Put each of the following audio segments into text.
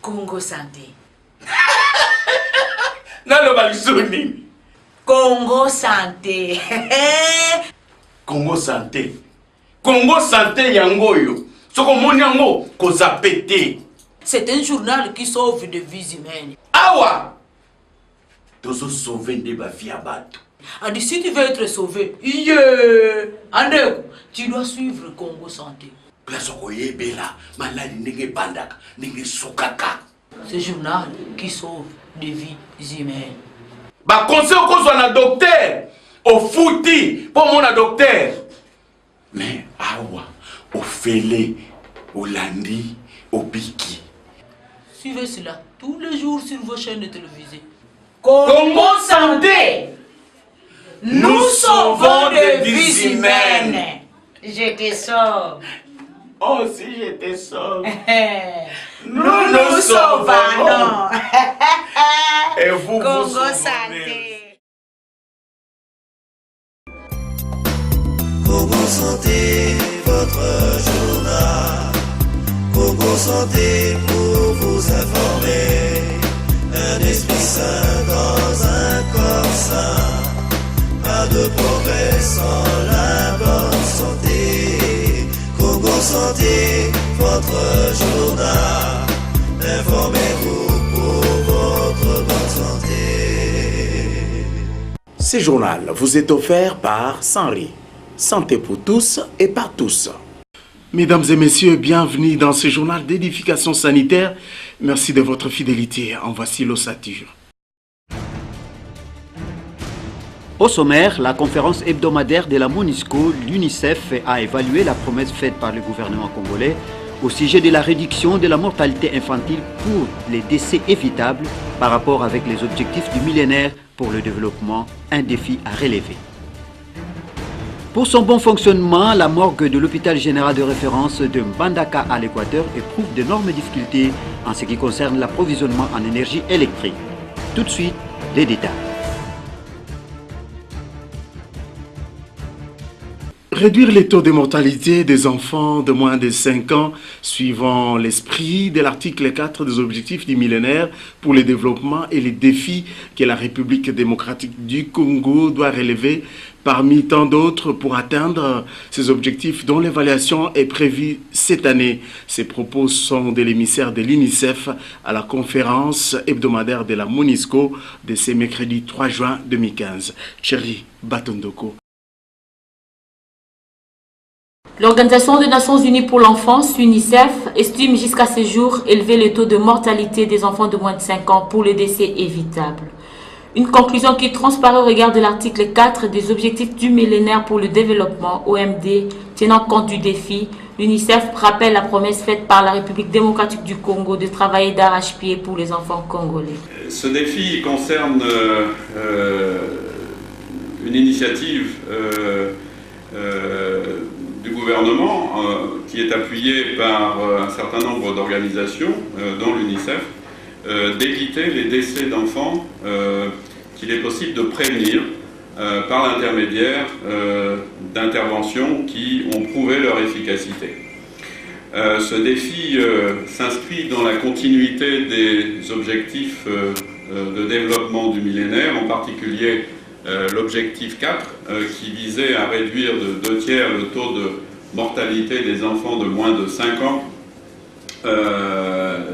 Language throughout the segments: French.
Congo Santé. Nalo balisoni. Congo Santé. Congo Santé. Congo Santé yangoyo. Soko monyango koza pété. C'est un journal qui sauve des vies humaines. Awa. Tozo sauver des vies à bateau. Adi, si tu veux être sauvé, Andeko, tu dois suivre Congo Santé. Place okoye bela, maladi ndenge bandaka, ndenge sokaka. Ce journal qui sauve des vies humaines. Ba conseil kozwa na docteur, au fouti pour mon docteur. Mais awa, au félé, au landi, au biki. Suivez cela tous les jours sur vos chaînes de télévision. Congo Santé. Nous sauvons des vies humaines. Je te sauve. Oh, si je te sauve. Nous sauvons. Et vous, Congo vous sauvez. Santé. Congo Santé, votre journal. Congo Santé pour vous informer. Un esprit sain dans un corps sain. Pas de progrès sans la bonne santé. Congo Santé, votre journal. Informez-vous pour votre bonne santé. Ce journal vous est offert par Sanri. Santé pour tous et par tous. Mesdames et messieurs, bienvenue dans ce journal d'édification sanitaire. Merci de votre fidélité. En voici l'ossature. Au sommaire, la conférence hebdomadaire de la MONUSCO, l'UNICEF, a évalué la promesse faite par le gouvernement congolais au sujet de la réduction de la mortalité infantile pour les décès évitables par rapport avec les objectifs du millénaire pour le développement, un défi à relever. Pour son bon fonctionnement, la morgue de l'hôpital général de référence de Mbandaka à l'Équateur éprouve d'énormes difficultés en ce qui concerne l'approvisionnement en énergie électrique. Tout de suite, les détails. Réduire les taux de mortalité des enfants de moins de 5 ans, suivant l'esprit de l'article 4 des objectifs du millénaire pour le développement et les défis que la République démocratique du Congo doit relever parmi tant d'autres pour atteindre ces objectifs dont l'évaluation est prévue cette année. Ces propos sont de l'émissaire de l'UNICEF à la conférence hebdomadaire de la MONUSCO de ce mercredi 3 juin 2015. Thierry Batondoko. L'Organisation des Nations Unies pour l'enfance, UNICEF, estime jusqu'à ce jour élever le taux de mortalité des enfants de moins de 5 ans pour les décès évitables. Une conclusion qui transparaît au regard de l'article 4 des objectifs du millénaire pour le développement, OMD, tenant compte du défi. L'UNICEF rappelle la promesse faite par la République démocratique du Congo de travailler d'arrache-pied pour les enfants congolais. Ce défi concerne une initiative du gouvernement qui est appuyé par un certain nombre d'organisations, dont l'UNICEF, d'éviter les décès d'enfants qu'il est possible de prévenir par l'intermédiaire d'interventions qui ont prouvé leur efficacité. Ce défi s'inscrit dans la continuité des objectifs de développement du millénaire, en particulier l'objectif 4 qui visait à réduire de 2/3 le taux de mortalité des enfants de moins de 5 ans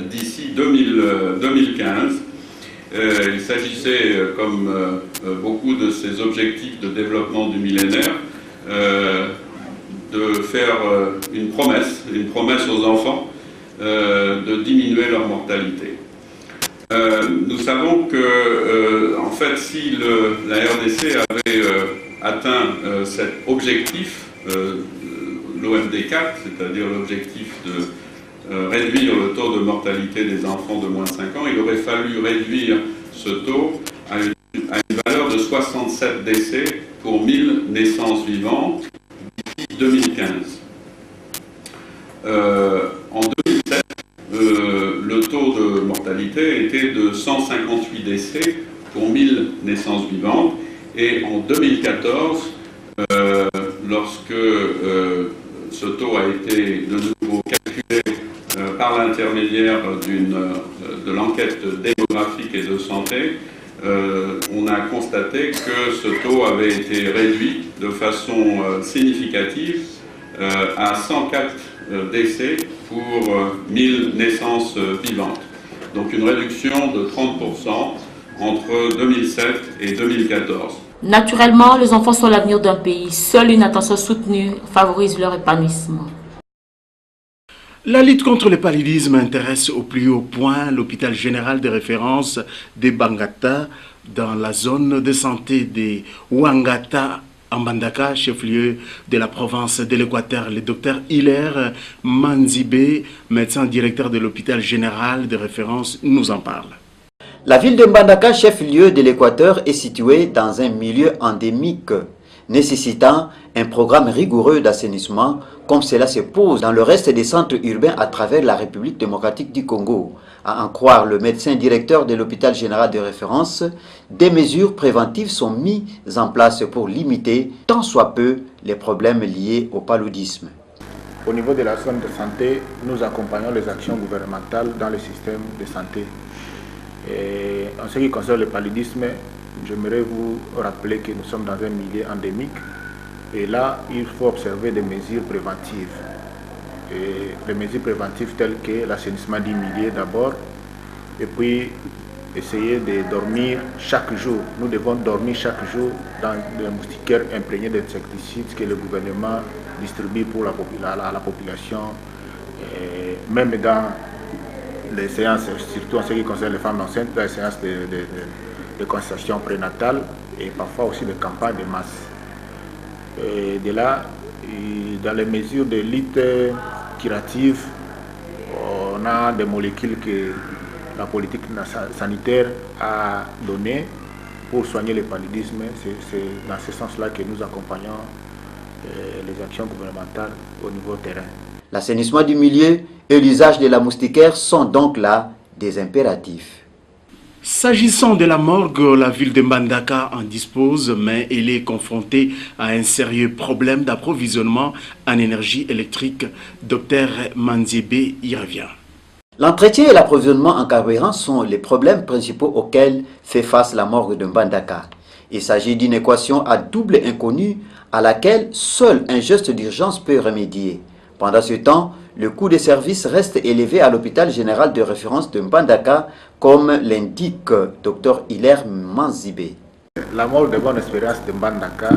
d'ici 2015. Il s'agissait, comme beaucoup de ces objectifs de développement du millénaire, de faire une promesse aux enfants de diminuer leur mortalité. Nous savons que, en fait, si la RDC avait atteint cet objectif, l'OMD 4, c'est-à-dire l'objectif de réduire le taux de mortalité des enfants de moins de 5 ans, il aurait fallu réduire ce taux à une valeur de 67 décès pour 1000 naissances vivantes d'ici 2015. En 2007, le taux de mortalité était de 158 décès pour 1000 naissances vivantes, et en 2014, lorsque ce taux a été de nouveau calculé par l'intermédiaire manière de l'enquête démographique et de santé, on a constaté que ce taux avait été réduit de façon significative à 104 décès pour 1000 naissances vivantes. Donc une réduction de 30% entre 2007 et 2014. Naturellement, les enfants sont l'avenir d'un pays. Seule une attention soutenue favorise leur épanouissement. La lutte contre le paludisme intéresse au plus haut point l'hôpital général de référence de Bangata dans la zone de santé de Ouangata en Mbandaka, chef-lieu de la province de l'Équateur. Le docteur Hilaire Manzibé, médecin directeur de l'hôpital général de référence, nous en parle. La ville de Mbandaka, chef-lieu de l'Équateur, est située dans un milieu endémique, nécessitant un programme rigoureux d'assainissement, comme cela se pose dans le reste des centres urbains à travers la République démocratique du Congo. À en croire le médecin directeur de l'hôpital général de référence, des mesures préventives sont mises en place pour limiter, tant soit peu, les problèmes liés au paludisme. Au niveau de la zone de santé, nous accompagnons les actions gouvernementales dans le système de santé. Et en ce qui concerne le paludisme, j'aimerais vous rappeler que nous sommes dans un milieu endémique et là, il faut observer des mesures préventives. Et les mesures préventives telles que l'assainissement du milieu d'abord et puis essayer de dormir chaque jour. Nous devons dormir chaque jour dans des moustiquaires imprégnés d'insecticides que le gouvernement distribue pour la population, et même dans les séances, surtout en ce qui concerne les femmes enceintes, les séances de consultation prénatale et parfois aussi des campagnes de masse. Et de là, dans les mesures de lutte curative, on a des molécules que la politique sanitaire a données pour soigner le paludisme. C'est dans ce sens-là que nous accompagnons les actions gouvernementales au niveau terrain. L'assainissement du milieu et l'usage de la moustiquaire sont donc là des impératifs. S'agissant de la morgue, la ville de Mbandaka en dispose, mais elle est confrontée à un sérieux problème d'approvisionnement en énergie électrique. Dr Manzibé y revient. L'entretien et l'approvisionnement en carburant sont les problèmes principaux auxquels fait face la morgue de Mbandaka. Il s'agit d'une équation à double inconnu à laquelle seul un geste d'urgence peut remédier. Pendant ce temps, le coût des services reste élevé à l'hôpital général de référence de Mbandaka, comme l'indique Dr Hilaire Manzibé. La morgue de Bonne Espérance de Mbandaka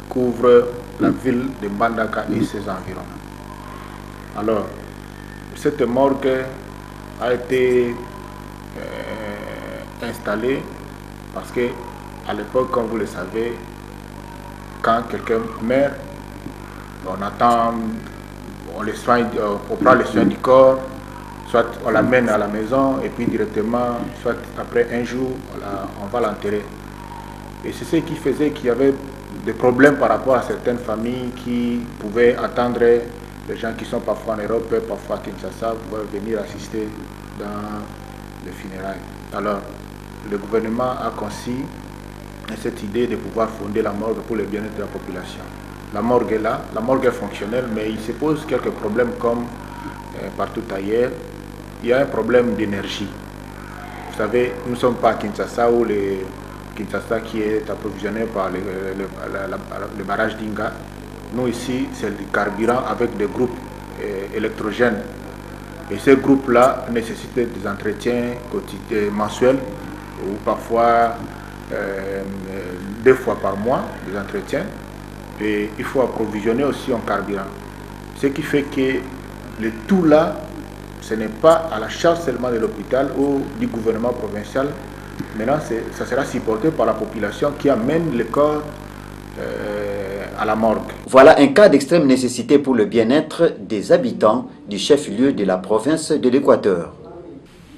couvre la ville de Mbandaka et ses environs. Alors, cette morgue a été installée parce que, à l'époque, comme vous le savez, quand quelqu'un meurt, on attend, on prend les soins du corps, soit on l'amène à la maison et puis directement, soit après un jour, on va l'enterrer. Et c'est ce qui faisait qu'il y avait des problèmes par rapport à certaines familles qui pouvaient attendre les gens qui sont parfois en Europe, parfois à Kinshasa, pouvoir venir assister dans les funérailles. Alors, le gouvernement a conçu cette idée de pouvoir fonder la morgue pour le bien-être de la population. La morgue est là, la morgue est fonctionnelle, mais il se pose quelques problèmes comme partout ailleurs. Il y a un problème d'énergie. Vous savez, nous ne sommes pas à Kinshasa où Kinshasa qui est approvisionné par le barrage d'Inga. Nous ici, c'est du carburant avec des groupes électrogènes. Et ces groupes-là nécessitent des entretiens quotidiens, mensuels, ou parfois 2 fois par mois, des entretiens. Et il faut approvisionner aussi en carburant. Ce qui fait que le tout là, ce n'est pas à la charge seulement de l'hôpital ou du gouvernement provincial. Maintenant, ça sera supporté par la population qui amène le corps à la morgue. Voilà un cas d'extrême nécessité pour le bien-être des habitants du chef-lieu de la province de l'Équateur.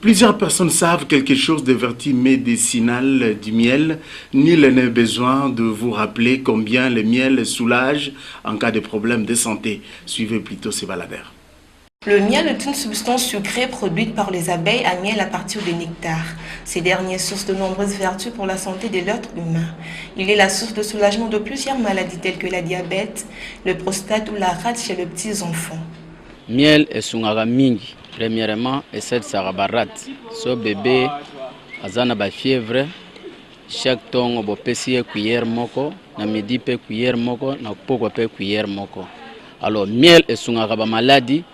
Plusieurs personnes savent quelque chose des vertus médicinales du miel. Nul n'est besoin de vous rappeler combien le miel soulage en cas de problème de santé. Suivez plutôt ces baladeurs. Le miel est une substance sucrée produite par les abeilles à miel à partir de nectar. Ces dernières sources de nombreuses vertus pour la santé de l'être humain. Il est la source de soulagement de plusieurs maladies telles que la diabète, le prostate ou la rate chez les petits enfants. Miel est sungara mingi Premièrement, essaie de sarabarat. So bébé, azana ba fièvre. Chaque tongo bo pesi cuillère moko, na midi pe cuillère moko, na poko pe cuillère moko. Alors miel et sungaka ba maladie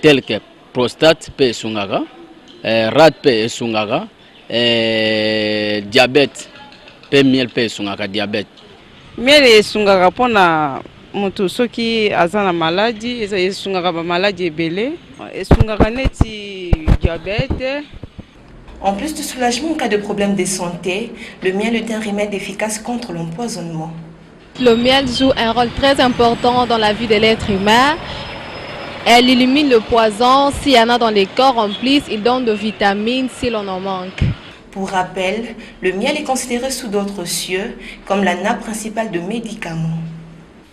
telles que prostate pe sungaka, rat pe sungaka, diabète pe miel pe sungaka diabète. Miel et sungaka pona moto soki azana maladie, et sungaka ba maladie belé, et sungaka neti diabète. En plus de soulagement en cas de problème de santé, le miel est un remède efficace contre l'empoisonnement. Le miel joue un rôle très important dans la vie de l'être humain. Elle élimine le poison. S'il y en a dans les corps en plus, il donne de vitamines si l'on en manque. Pour rappel, le miel est considéré sous d'autres cieux comme la nappe principale de médicaments.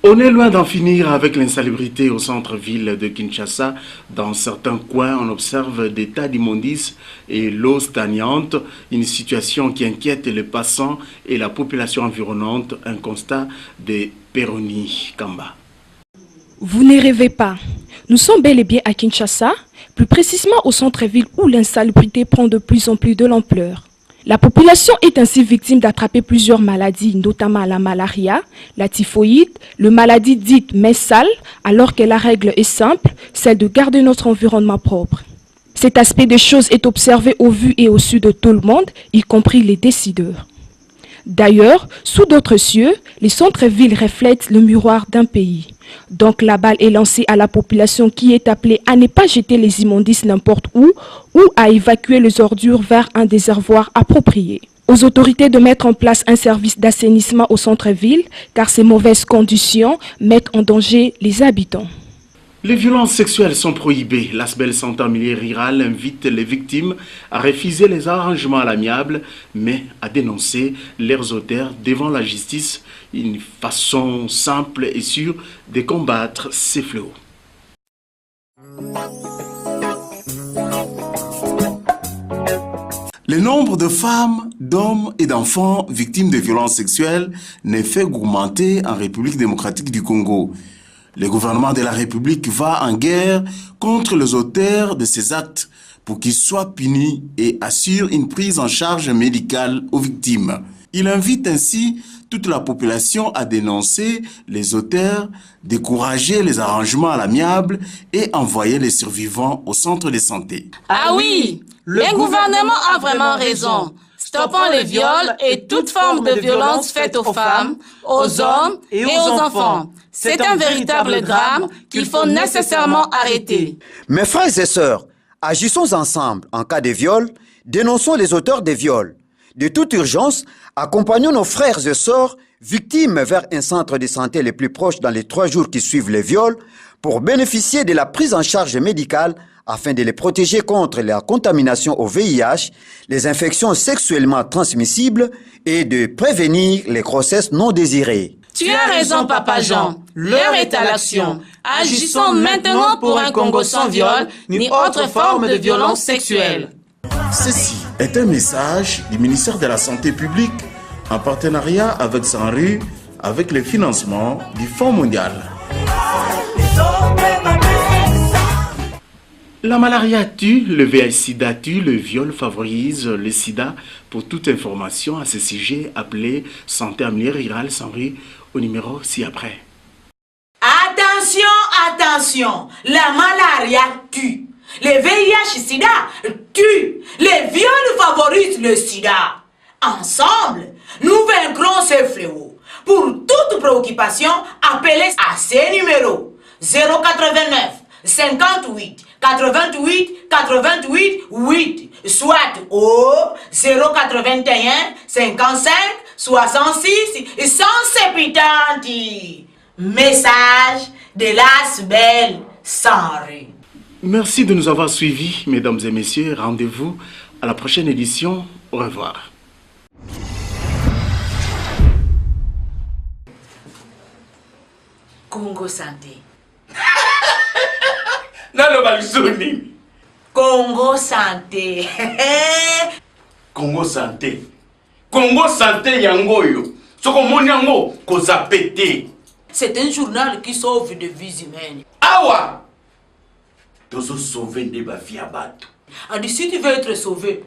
On est loin d'en finir avec l'insalubrité au centre-ville de Kinshasa. Dans certains coins, on observe des tas d'immondices et l'eau stagnante, une situation qui inquiète les passants et la population environnante, un constat de Peroni Kamba. Vous ne rêvez pas. Nous sommes bel et bien à Kinshasa, plus précisément au centre-ville où l'insalubrité prend de plus en plus de l'ampleur. La population est ainsi victime d'attraper plusieurs maladies, notamment la malaria, la typhoïde, le maladie dite mais sale, alors que la règle est simple, celle de garder notre environnement propre. Cet aspect des choses est observé au vu et au su de tout le monde, y compris les décideurs. D'ailleurs, sous d'autres cieux, les centres-villes reflètent le miroir d'un pays. Donc la balle est lancée à la population qui est appelée à ne pas jeter les immondices n'importe où ou à évacuer les ordures vers un réservoir approprié. Aux autorités de mettre en place un service d'assainissement au centre-ville car ces mauvaises conditions mettent en danger les habitants. Les violences sexuelles sont prohibées. L'ASBEL Santé en milieu rural invite les victimes à refuser les arrangements à l'amiable, mais à dénoncer leurs auteurs devant la justice, une façon simple et sûre de combattre ces fléaux. Le nombre de femmes, d'hommes et d'enfants victimes de violences sexuelles ne fait qu'augmenter en République démocratique du Congo. Le gouvernement de la République va en guerre contre les auteurs de ces actes pour qu'ils soient punis et assure une prise en charge médicale aux victimes. Il invite ainsi toute la population à dénoncer les auteurs, décourager les arrangements à l'amiable et envoyer les survivants au centre de santé. Ah oui, le gouvernement a vraiment raison. Stoppons les viols et toute forme de violence faite aux femmes, aux hommes et aux enfants. C'est un véritable drame qu'il faut nécessairement arrêter. Mes frères et sœurs, agissons ensemble en cas de viol, dénonçons les auteurs des viols. De toute urgence, accompagnons nos frères et sœurs victimes vers un centre de santé le plus proche dans les 3 jours qui suivent les viols pour bénéficier de la prise en charge médicale afin de les protéger contre la contamination au VIH, les infections sexuellement transmissibles et de prévenir les grossesses non désirées. Tu as raison, Papa Jean. L'heure est à l'action. Agissons maintenant pour un Congo sans viol ni autre forme de violence sexuelle. Ceci est un message du ministère de la Santé publique en partenariat avec Sanru, avec le financement du Fonds mondial. La malaria tue, le VIH-Sida tue, le viol favorise le sida. Pour toute information à ce sujet, appelez Santé en milieu rural Sanru au numéro ci-après. Attention, attention, la malaria tue. Le VIH-Sida tue. Les viols favorisent le sida. Ensemble, nous vaincrons ce fléau. Pour toute préoccupation, appelez à ces numéros 089 58 88 88 8, soit au 081 55 66 170. Message de l'ASBEL Sanru. Merci de nous avoir suivis, mesdames et messieurs. Rendez-vous à la prochaine édition. Au revoir. Congo Santé. Congo Santé. Congo Santé. Congo Santé yangoyo. Soko monyango kozapete. C'est un journal qui sauve des vies humaines. Awa. tozo sauver nde bavi ya bato. Adi, si tu veux être sauvé,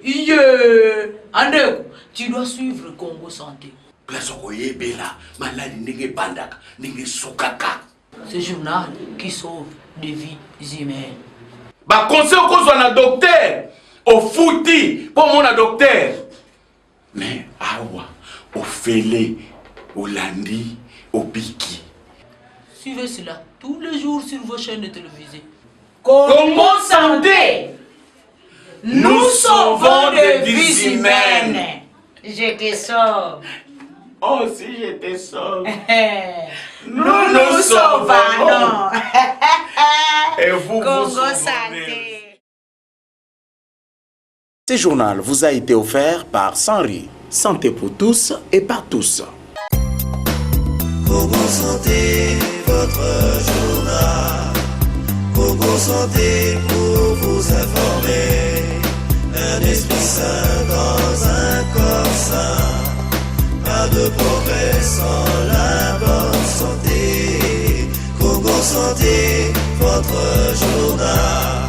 Andeko, tu dois suivre Congo Santé. Place okoyebela maladi ndenge bandaka ndenge sukaka. Ce journal qui sauve des vies humaines. Ba conseil okozwa na docteur ofuti po mona docteur. Mais awa ofele olandi obiki. Suivez cela tous les jours sur vos chaînes télévisées. Congo Santé, nous sauvons des vies humaines. Je te sauve. Oh, si je te sauve. Nous nous sauvons. Et vous, Congo vous sauvez. Santé. Ce journal vous a été offert par Sanri, santé pour tous et par tous. Congo Santé, votre journal. Congo Santé pour vous informer. Un esprit sain dans un corps sain. Pas de progrès sans la bonne santé. Congo Santé, votre journal.